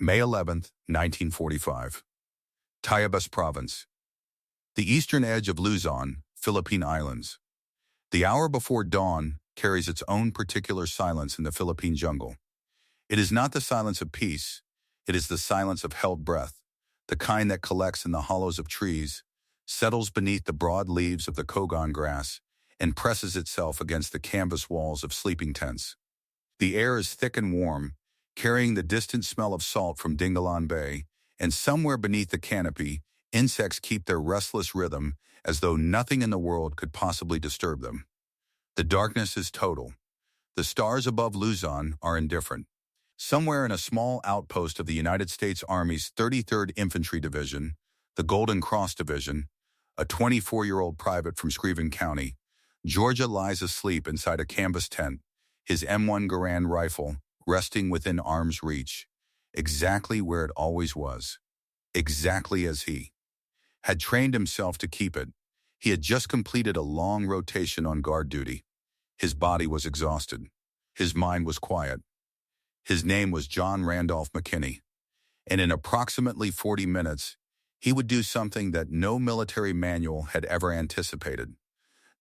May 11, 1945. Tayabas Province. The eastern edge of Luzon, Philippine Islands. The hour before dawn carries its own particular silence in the Philippine jungle. It is not the silence of peace, it is the silence of held breath, the kind that collects in the hollows of trees, settles beneath the broad leaves of the kogon grass, and presses itself against the canvas walls of sleeping tents. The air is thick and warm, carrying the distant smell of salt from Dingalan Bay, and somewhere beneath the canopy, insects keep their restless rhythm as though nothing in the world could possibly disturb them. The darkness is total. The stars above Luzon are indifferent. Somewhere in a small outpost of the United States Army's 33rd Infantry Division, the Golden Cross Division, a 24-year-old private from Screven County, Georgia lies asleep inside a canvas tent, his M1 Garand rifle resting within arm's reach, exactly where it always was, exactly as he had trained himself to keep it. He had just completed a long rotation on guard duty. His body was exhausted. His mind was quiet. His name was John Randolph McKinney, and in approximately 40 minutes, he would do something that no military manual had ever anticipated,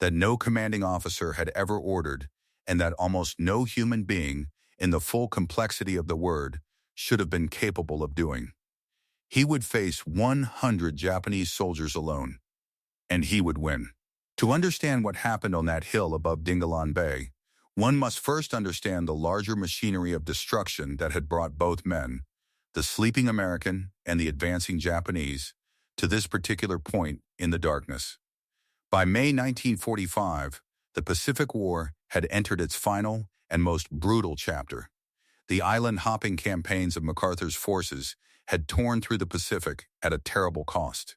that no commanding officer had ever ordered, and that almost no human being, in the full complexity of the word, should have been capable of doing. He would face 100 Japanese soldiers alone, and he would win. To understand what happened on that hill above Dingalan Bay, one must first understand the larger machinery of destruction that had brought both men, the sleeping American and the advancing Japanese, to this particular point in the darkness. By May 1945, the Pacific War had entered its final and most brutal chapter. The island-hopping campaigns of MacArthur's forces had torn through the Pacific at a terrible cost.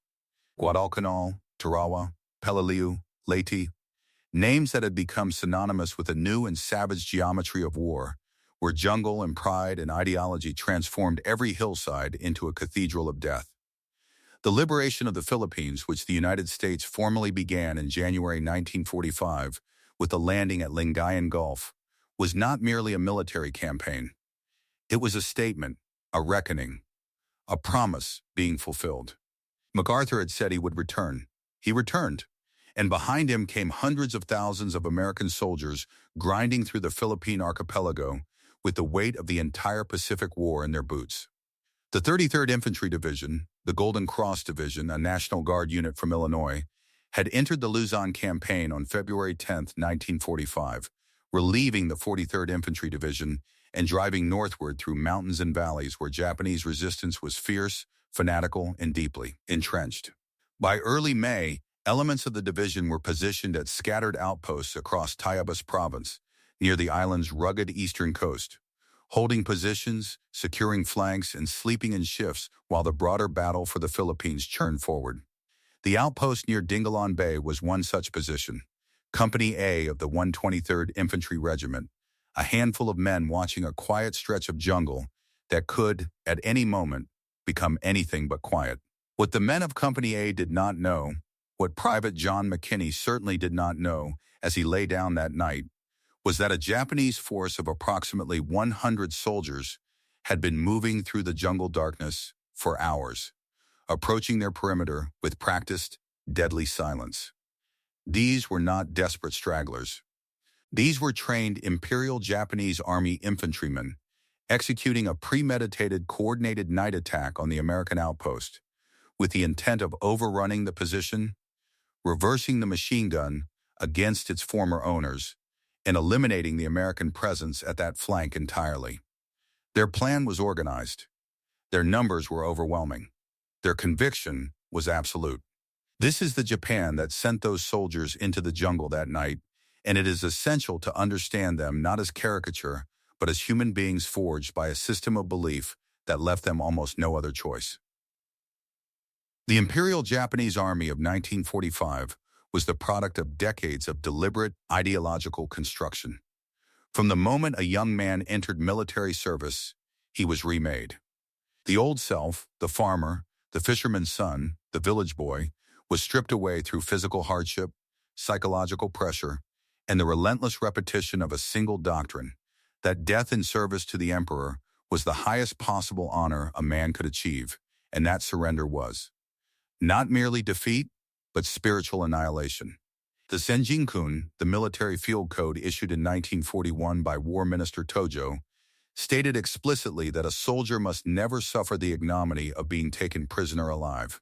Guadalcanal, Tarawa, Peleliu, Leyte, names that had become synonymous with a new and savage geometry of war, where jungle and pride and ideology transformed every hillside into a cathedral of death. The liberation of the Philippines, which the United States formally began in January 1945 with the landing at Lingayen Gulf, was not merely a military campaign. It was a statement, a reckoning, a promise being fulfilled. MacArthur had said he would return. He returned, and behind him came hundreds of thousands of American soldiers grinding through the Philippine archipelago with the weight of the entire Pacific War in their boots. The 33rd Infantry Division, the Golden Cross Division, a National Guard unit from Illinois, had entered the Luzon campaign on February 10, 1945, relieving the 43rd Infantry Division and driving northward through mountains and valleys where Japanese resistance was fierce, fanatical, and deeply entrenched. By early May, elements of the division were positioned at scattered outposts across Tayabas Province, near the island's rugged eastern coast, holding positions, securing flanks, and sleeping in shifts while the broader battle for the Philippines churned forward. The outpost near Dingalan Bay was one such position, Company A of the 123rd Infantry Regiment, a handful of men watching a quiet stretch of jungle that could, at any moment, become anything but quiet. What the men of Company A did not know, what Private John McKinney certainly did not know as he lay down that night, was that a Japanese force of approximately 100 soldiers had been moving through the jungle darkness for hours, approaching their perimeter with practiced, deadly silence. These were not desperate stragglers. These were trained Imperial Japanese Army infantrymen, executing a premeditated, coordinated night attack on the American outpost, with the intent of overrunning the position, reversing the machine gun against its former owners, and eliminating the American presence at that flank entirely. Their plan was organized. Their numbers were overwhelming. Their conviction was absolute. This is the Japan that sent those soldiers into the jungle that night, and it is essential to understand them not as caricature, but as human beings forged by a system of belief that left them almost no other choice. The Imperial Japanese Army of 1945 was the product of decades of deliberate ideological construction. From the moment a young man entered military service, he was remade. The old self, the farmer, the fisherman's son, the village boy, was stripped away through physical hardship, psychological pressure, and the relentless repetition of a single doctrine, that death in service to the emperor was the highest possible honor a man could achieve, and that surrender was not merely defeat, but spiritual annihilation. The Senjinkun, the military field code issued in 1941 by War Minister Tojo, stated explicitly that a soldier must never suffer the ignominy of being taken prisoner alive.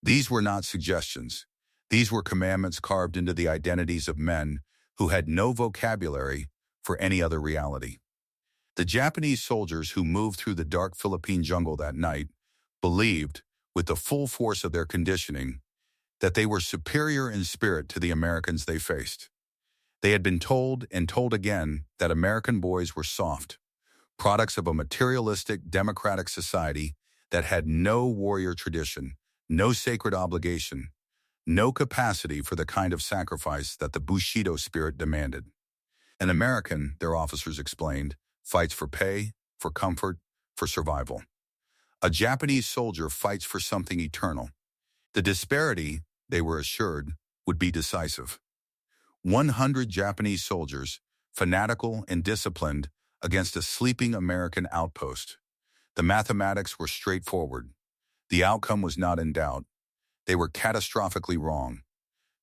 These were not suggestions. These were commandments carved into the identities of men who had no vocabulary for any other reality. The Japanese soldiers who moved through the dark Philippine jungle that night believed, with the full force of their conditioning, that they were superior in spirit to the Americans they faced. They had been told and told again that American boys were soft, products of a materialistic, democratic society that had no warrior tradition, no sacred obligation, no capacity for the kind of sacrifice that the Bushido spirit demanded. An American, their officers explained, fights for pay, for comfort, for survival. A Japanese soldier fights for something eternal. The disparity, they were assured, would be decisive. 100 Japanese soldiers, fanatical and disciplined, against a sleeping American outpost. The mathematics were straightforward. The outcome was not in doubt. They were catastrophically wrong.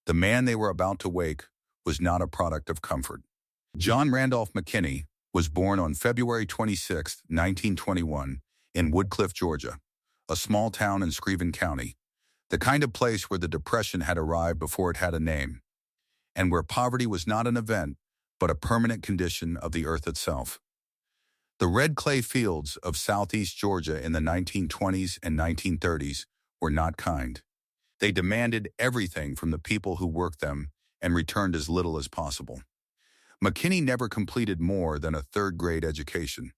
The man they were about to wake was not a product of comfort. John Randolph McKinney was born on February 26, 1921, in Woodcliff, Georgia, a small town in Screven County, the kind of place where the Depression had arrived before it had a name, and where poverty was not an event, but a permanent condition of the earth itself. The red clay fields of southeast Georgia in the 1920s and 1930s were not kind. They demanded everything from the people who worked them and returned as little as possible. McKinney never completed more than a third-grade education.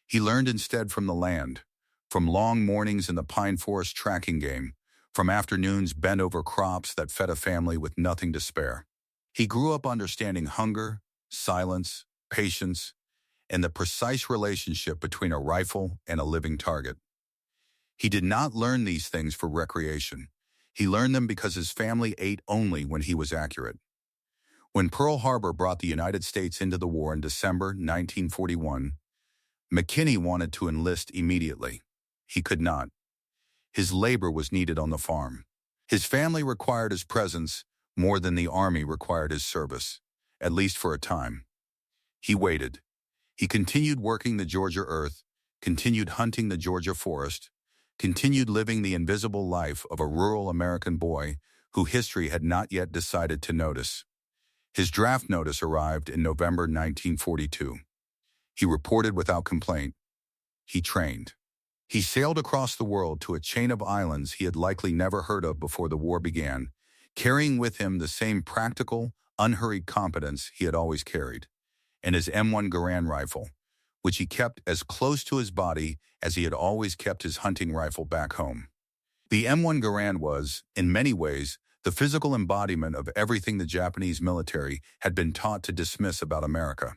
He learned instead from the land, from long mornings in the pine forest tracking game, from afternoons bent over crops that fed a family with nothing to spare. He grew up understanding hunger, silence, patience, and the precise relationship between a rifle and a living target. He did not learn these things for recreation. He learned them because his family ate only when he was accurate. When Pearl Harbor brought the United States into the war in December 1941, McKinney wanted to enlist immediately. He could not. His labor was needed on the farm. His family required his presence more than the Army required his service, at least for a time. He waited. He continued working the Georgia earth, continued hunting the Georgia forest, continued living the invisible life of a rural American boy who history had not yet decided to notice. His draft notice arrived in November 1942. He reported without complaint. He trained. He sailed across the world to a chain of islands he had likely never heard of before the war began, carrying with him the same practical, unhurried competence he had always carried, and his M1 Garand rifle, which he kept as close to his body as he had always kept his hunting rifle back home. The M1 Garand was, in many ways, the physical embodiment of everything the Japanese military had been taught to dismiss about America.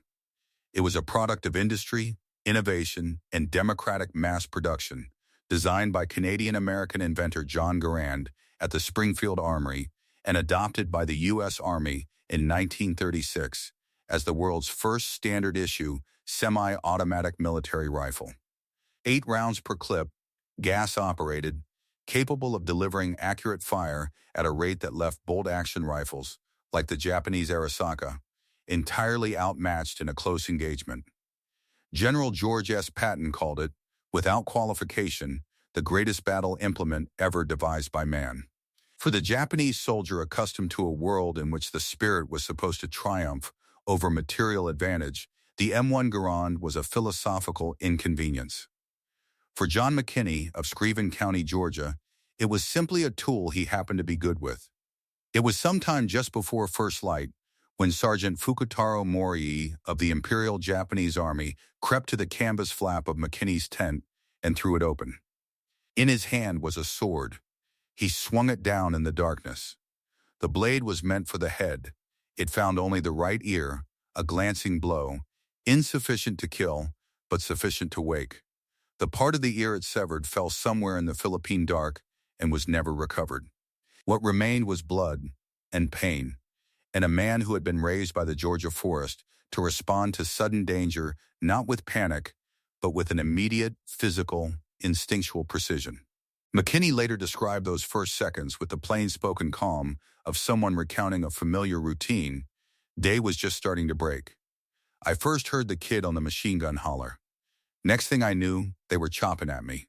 It was a product of industry, innovation, and democratic mass production, designed by Canadian-American inventor John Garand at the Springfield Armory and adopted by the U.S. Army in 1936 as the world's first standard-issue semi-automatic military rifle. 8 rounds per clip, gas-operated, capable of delivering accurate fire at a rate that left bolt-action rifles, like the Japanese Arisaka, entirely outmatched in a close engagement. General George S. Patton called it, without qualification, the greatest battle implement ever devised by man. For the Japanese soldier accustomed to a world in which the spirit was supposed to triumph over material advantage, the M1 Garand was a philosophical inconvenience. For John McKinney of Screven County, Georgia, it was simply a tool he happened to be good with. It was sometime just before first light when Sergeant Fukutaro Morii of the Imperial Japanese Army crept to the canvas flap of McKinney's tent and threw it open. In his hand was a sword. He swung it down in the darkness. The blade was meant for the head. It found only the right ear, a glancing blow, insufficient to kill, but sufficient to wake. The part of the ear it severed fell somewhere in the Philippine dark and was never recovered. What remained was blood and pain, and a man who had been raised by the Georgia forest to respond to sudden danger not with panic, but with an immediate, physical, instinctual precision. McKinney later described those first seconds with the plain-spoken calm of someone recounting a familiar routine. Day was just starting to break. I first heard the kid on the machine gun holler. Next thing I knew, they were chopping at me.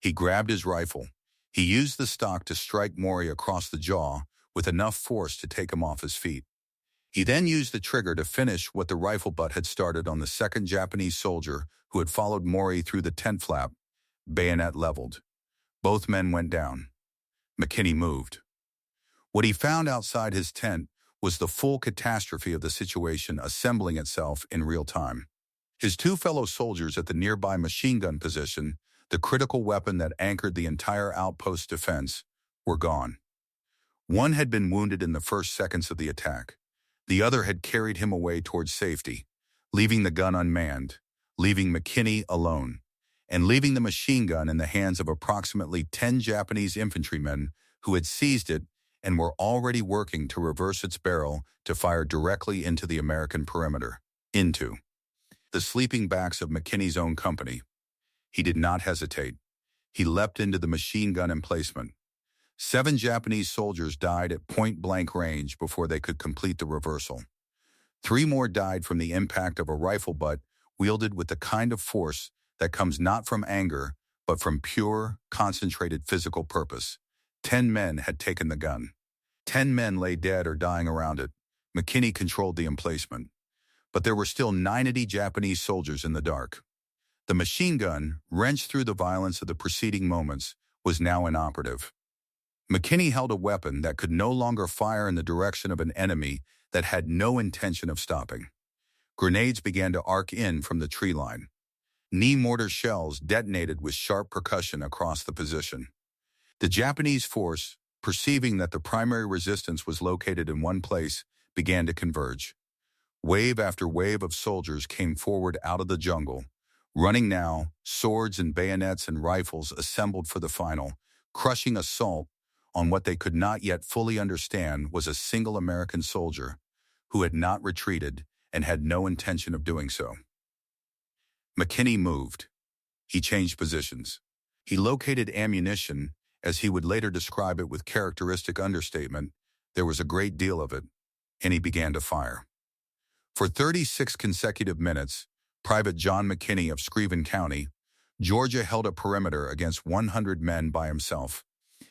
He grabbed his rifle. He used the stock to strike Maury across the jaw with enough force to take him off his feet. He then used the trigger to finish what the rifle butt had started on the second Japanese soldier who had followed Maury through the tent flap, bayonet leveled. Both men went down. McKinney moved. What he found outside his tent was the full catastrophe of the situation assembling itself in real time. His two fellow soldiers at the nearby machine gun position, the critical weapon that anchored the entire outpost's defense, were gone. One had been wounded in the first seconds of the attack. The other had carried him away towards safety, leaving the gun unmanned, leaving McKinney alone, and leaving the machine gun in the hands of approximately 10 Japanese infantrymen who had seized it and were already working to reverse its barrel to fire directly into the American perimeter, into the sleeping backs of McKinney's own company. He did not hesitate. He leapt into the machine gun emplacement. 7 Japanese soldiers died at point-blank range before they could complete the reversal. 3 more died from the impact of a rifle butt wielded with the kind of force that comes not from anger, but from pure, concentrated physical purpose. 10 men had taken the gun. 10 men lay dead or dying around it. McKinney controlled the emplacement. But there were still 90 Japanese soldiers in the dark. The machine gun, wrenched through the violence of the preceding moments, was now inoperative. McKinney held a weapon that could no longer fire in the direction of an enemy that had no intention of stopping. Grenades began to arc in from the tree line. Knee mortar shells detonated with sharp percussion across the position. The Japanese force, perceiving that the primary resistance was located in one place, began to converge. Wave after wave of soldiers came forward out of the jungle, running now, swords and bayonets and rifles assembled for the final, crushing assault on what they could not yet fully understand was a single American soldier who had not retreated and had no intention of doing so. McKinney moved. He changed positions. He located ammunition, as he would later describe it with characteristic understatement. There was a great deal of it, and he began to fire. For 36 consecutive minutes, Private John McKinney of Screven County, Georgia held a perimeter against 100 men by himself.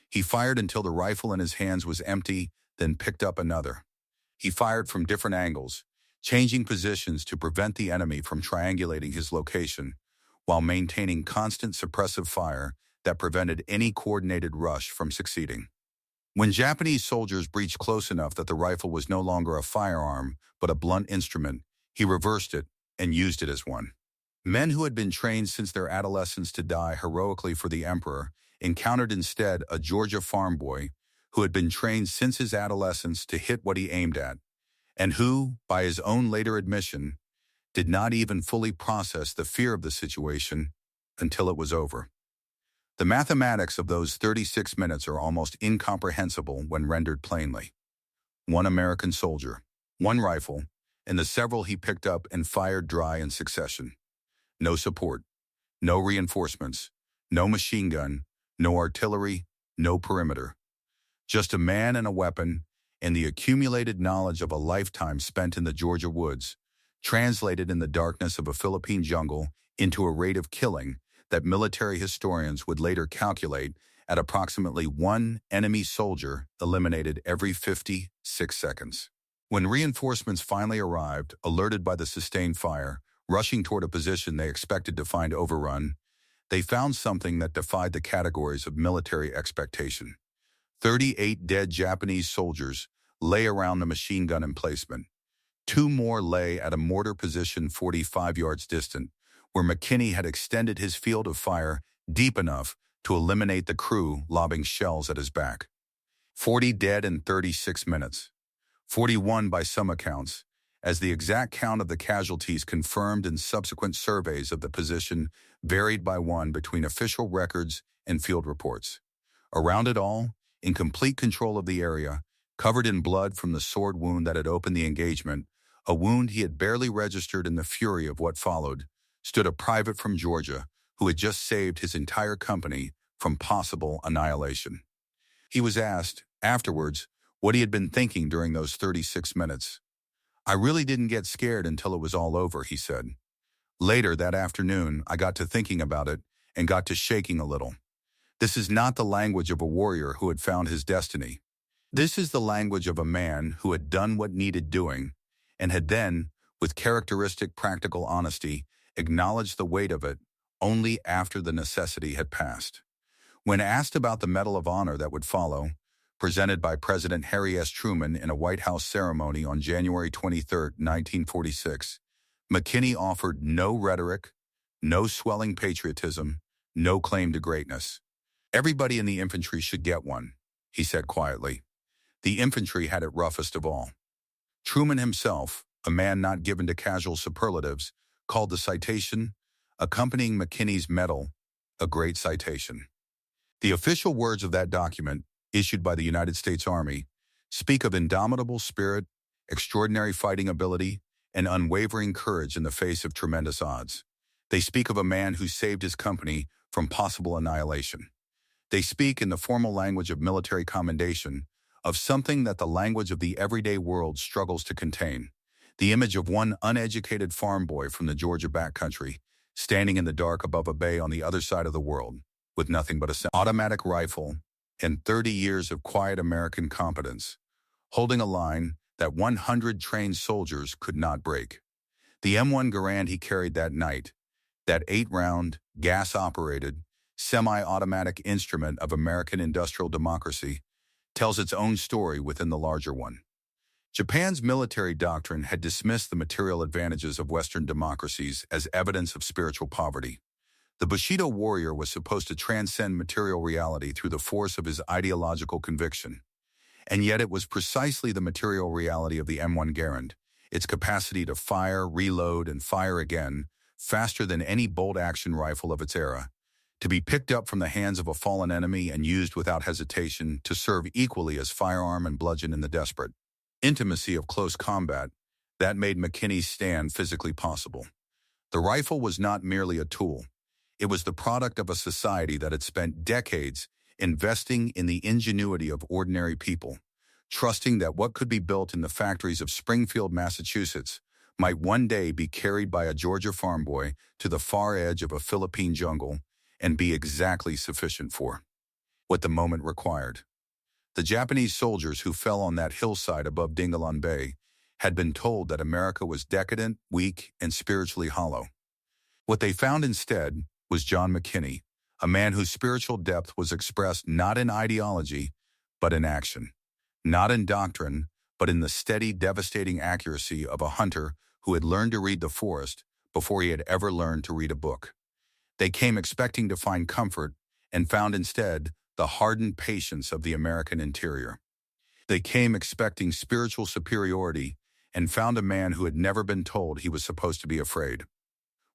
He fired until the rifle in his hands was empty, then picked up another. He fired from different angles, changing positions to prevent the enemy from triangulating his location, while maintaining constant suppressive fire that prevented any coordinated rush from succeeding. When Japanese soldiers breached close enough that the rifle was no longer a firearm but a blunt instrument, he reversed it and used it as one. Men who had been trained since their adolescence to die heroically for the emperor encountered instead a Georgia farm boy who had been trained since his adolescence to hit what he aimed at, and who, by his own later admission, did not even fully process the fear of the situation until it was over. The mathematics of those 36 minutes are almost incomprehensible when rendered plainly. 1 American soldier, 1 rifle, and the several he picked up and fired dry in succession. No support, no reinforcements, no machine gun, no artillery, no perimeter. Just a man and a weapon, and the accumulated knowledge of a lifetime spent in the Georgia woods, translated in the darkness of a Philippine jungle into a rate of killing that military historians would later calculate at approximately 1 enemy soldier eliminated every 56 seconds. When reinforcements finally arrived, alerted by the sustained fire, rushing toward a position they expected to find overrun, they found something that defied the categories of military expectation. 38 dead Japanese soldiers lay around the machine gun emplacement. 2 more lay at a mortar position 45 yards distant, where McKinney had extended his field of fire deep enough to eliminate the crew lobbing shells at his back. 40 dead in 36 minutes. 41 by some accounts, as the exact count of the casualties confirmed in subsequent surveys of the position varied by one between official records and field reports. Around it all, in complete control of the area, covered in blood from the sword wound that had opened the engagement, a wound he had barely registered in the fury of what followed, stood a private from Georgia who had just saved his entire company from possible annihilation. He was asked, afterwards, what he had been thinking during those 36 minutes. "I really didn't get scared until it was all over," he said. "Later that afternoon, I got to thinking about it and got to shaking a little. This is not the language of a warrior who had found his destiny. This is the language of a man who had done what needed doing and had then, with characteristic practical honesty, acknowledged the weight of it only after the necessity had passed." When asked about the Medal of Honor that would follow, presented by President Harry S. Truman in a White House ceremony on January 23, 1946, McKinney offered no rhetoric, no swelling patriotism, no claim to greatness. "Everybody in the infantry should get one," he said quietly. The infantry had it roughest of all. Truman himself, a man not given to casual superlatives, called the citation accompanying McKinney's medal a great citation. The official words of that document, issued by the United States Army, speak of indomitable spirit, extraordinary fighting ability, and unwavering courage in the face of tremendous odds. They speak of a man who saved his company from possible annihilation. They speak in the formal language of military commendation of something that the language of the everyday world struggles to contain, the image of one uneducated farm boy from the Georgia backcountry, standing in the dark above a bay on the other side of the world, with nothing but an automatic rifle and 30 years of quiet American competence, holding a line that 100 trained soldiers could not break. The M1 Garand he carried that night, that 8-round, gas-operated, semi-automatic instrument of American industrial democracy, tells its own story within the larger one. Japan's military doctrine had dismissed the material advantages of Western democracies as evidence of spiritual poverty. The Bushido warrior was supposed to transcend material reality through the force of his ideological conviction. And yet it was precisely the material reality of the M1 Garand, its capacity to fire, reload, and fire again, faster than any bolt-action rifle of its era, to be picked up from the hands of a fallen enemy and used without hesitation to serve equally as firearm and bludgeon in the desperate intimacy of close combat that made McKinney's stand physically possible. The rifle was not merely a tool. It was the product of a society that had spent decades investing in the ingenuity of ordinary people, trusting that what could be built in the factories of Springfield, Massachusetts, might one day be carried by a Georgia farm boy to the far edge of a Philippine jungle and be exactly sufficient for what the moment required. The Japanese soldiers who fell on that hillside above Dingalan Bay had been told that America was decadent, weak, and spiritually hollow. What they found instead was John McKinney, a man whose spiritual depth was expressed not in ideology, but in action, not in doctrine, but in the steady, devastating accuracy of a hunter who had learned to read the forest before he had ever learned to read a book. They came expecting to find comfort and found instead the hardened patience of the American interior. They came expecting spiritual superiority and found a man who had never been told he was supposed to be afraid.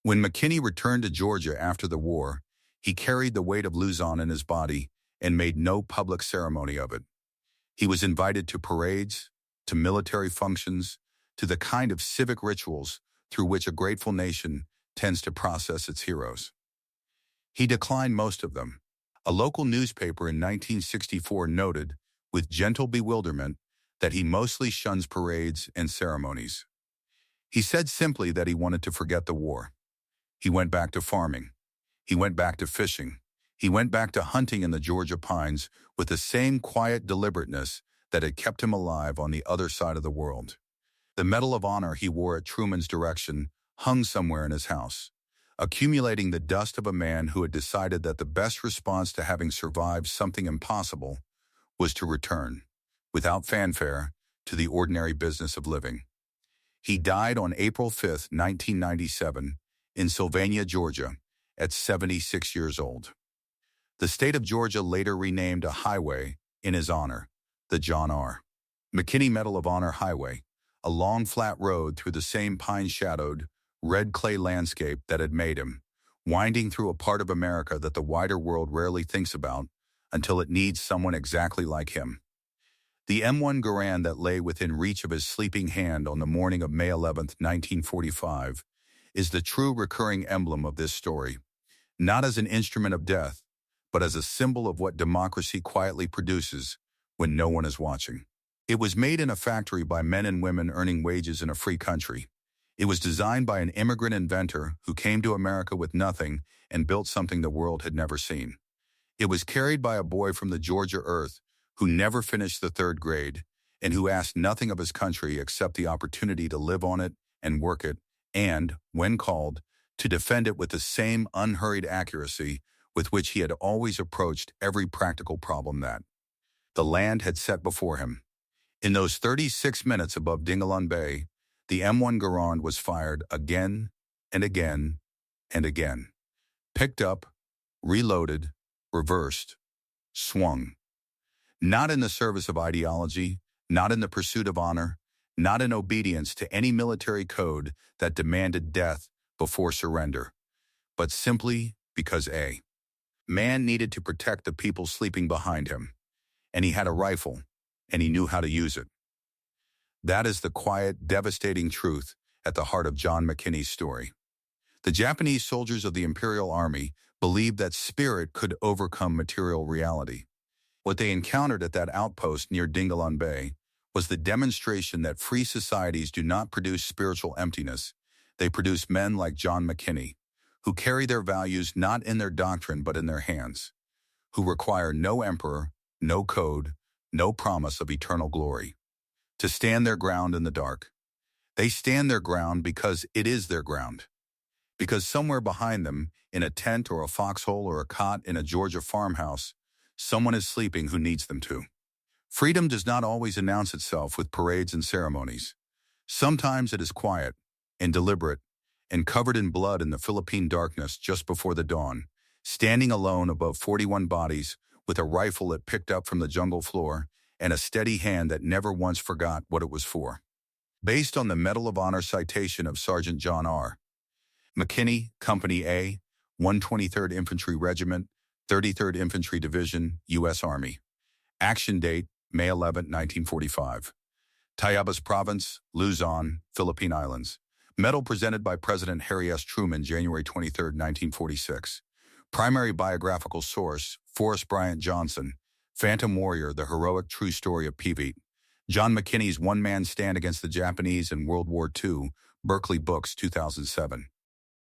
When McKinney returned to Georgia after the war, he carried the weight of Luzon in his body and made no public ceremony of it. He was invited to parades, to military functions, to the kind of civic rituals through which a grateful nation tends to process its heroes. He declined most of them. A local newspaper in 1964 noted, with gentle bewilderment, that he mostly shuns parades and ceremonies. He said simply that he wanted to forget the war. He went back to farming. He went back to fishing. He went back to hunting in the Georgia pines with the same quiet deliberateness that had kept him alive on the other side of the world. The Medal of Honor he wore at Truman's direction hung somewhere in his house, accumulating the dust of a man who had decided that the best response to having survived something impossible was to return, without fanfare, to the ordinary business of living. He died on April 5, 1997, in Sylvania, Georgia, at 76 years old. The state of Georgia later renamed a highway in his honor, the John R. McKinney Medal of Honor Highway, a long flat road through the same pine-shadowed, red clay landscape that had made him, winding through a part of America that the wider world rarely thinks about until it needs someone exactly like him. The M1 Garand that lay within reach of his sleeping hand on the morning of May 11, 1945, is the true recurring emblem of this story, not as an instrument of death, but as a symbol of what democracy quietly produces when no one is watching. It was made in a factory by men and women earning wages in a free country. It was designed by an immigrant inventor who came to America with nothing and built something the world had never seen. It was carried by a boy from the Georgia earth who never finished the third grade and who asked nothing of his country except the opportunity to live on it and work it and, when called, to defend it with the same unhurried accuracy with which he had always approached every practical problem that the land had set before him. In those 36 minutes above Dingalan Bay, the M1 Garand was fired again and again and again. Picked up, reloaded, reversed, swung. Not in the service of ideology, not in the pursuit of honor, not in obedience to any military code that demanded death before surrender, but simply because a man needed to protect the people sleeping behind him, and he had a rifle, and he knew how to use it. That is the quiet, devastating truth at the heart of John McKinney's story. The Japanese soldiers of the Imperial Army believed that spirit could overcome material reality. What they encountered at that outpost near Dingalan Bay was the demonstration that free societies do not produce spiritual emptiness. They produce men like John McKinney, who carry their values not in their doctrine but in their hands, who require no emperor, no code, no promise of eternal glory, to stand their ground in the dark. They stand their ground because it is their ground. Because somewhere behind them, in a tent or a foxhole or a cot in a Georgia farmhouse, someone is sleeping who needs them to. Freedom does not always announce itself with parades and ceremonies. Sometimes it is quiet and deliberate and covered in blood in the Philippine darkness just before the dawn, standing alone above 41 bodies with a rifle it picked up from the jungle floor and a steady hand that never once forgot what it was for. Based on the Medal of Honor citation of Sergeant John R. McKinney, Company A, 123rd Infantry Regiment, 33rd Infantry Division, U.S. Army. Action date, May 11, 1945. Tayabas Province, Luzon, Philippine Islands. Medal presented by President Harry S. Truman, January 23, 1946. Primary biographical source, Forrest Bryant Johnson, Phantom Warrior, The Heroic True Story of Peavey. John McKinney's One-Man Stand Against the Japanese in World War II, Berkeley Books, 2007.